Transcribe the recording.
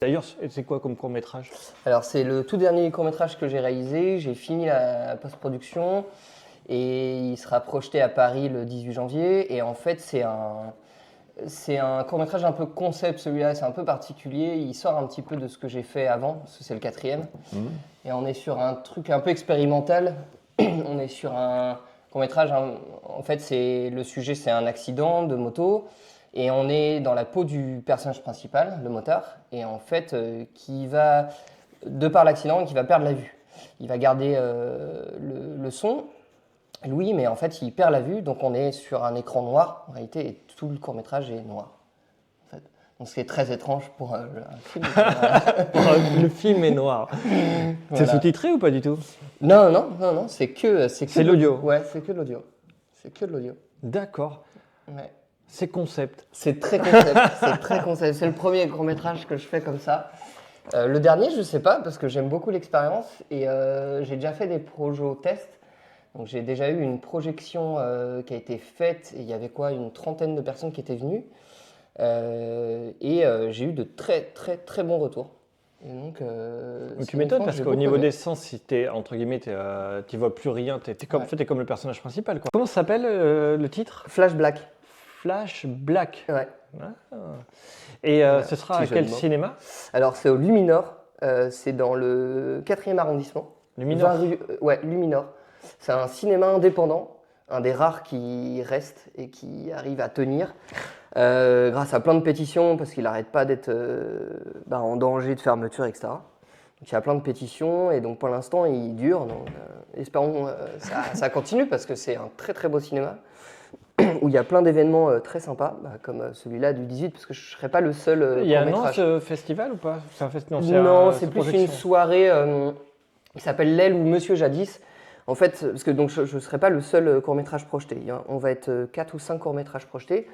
D'ailleurs, c'est quoi comme court-métrage? Alors c'est le tout dernier court-métrage que j'ai réalisé, j'ai fini la post-production et il sera projeté à Paris le 18 janvier. Et en fait c'est un court-métrage un peu concept celui-là, c'est un peu particulier, il sort un petit peu de ce que j'ai fait avant, parce que c'est le 4e. Et on est sur un truc un peu expérimental, on est sur un court-métrage, en fait le sujet c'est un accident de moto. Et on est dans la peau du personnage principal, le motard, et en fait, qui va, de par l'accident, qui va perdre la vue. Il va garder le son, Louis, mais en fait, il perd la vue, donc on est sur un écran noir, en réalité, et tout le court-métrage est noir. En fait. Donc c'est très étrange pour un film. Le film est noir. C'est Voilà. sous-titré ou pas du tout? Non, c'est l'audio. Ouais, c'est que de l'audio. C'est que de l'audio. D'accord. Ouais. C'est concept. C'est très concept, c'est très concept. C'est le premier court-métrage que je fais comme ça. Le dernier, je sais pas, parce que j'aime beaucoup l'expérience et j'ai déjà fait des projets test. Donc j'ai déjà eu une projection qui a été faite et il y avait quoi, une trentaine de personnes qui étaient venues. J'ai eu de très bons retours. Et donc, Tu m'étonnes parce qu'au niveau des sens, si t'es entre guillemets, tu vois plus rien, t'es comme, en fait, t'es comme le personnage principal, quoi. Comment ça s'appelle le titre? Flash Black. Flash Black. Ouais. Ah. Et ce sera à quel cinéma? Alors c'est au Luminor, c'est dans le 4e arrondissement. Luminor. Ouais, Luminor. C'est un cinéma indépendant, un des rares qui reste et qui arrive à tenir grâce à plein de pétitions parce qu'il n'arrête pas d'être en danger de fermeture, etc. Donc il y a plein de pétitions et donc pour l'instant il dure. Donc espérons ça continue parce que c'est un très beau cinéma où il y a plein d'événements très sympas, comme celui-là du 18, parce que je ne serai pas le seul Il y a un nom court-métrage. ce festival ou pas? C'est un festival? Non, c'est plus une soirée qui s'appelle L'aile ou Monsieur Jadis. En fait, parce que donc, je ne serai pas le seul court-métrage projeté. On va être 4 ou 5 courts-métrages projetés.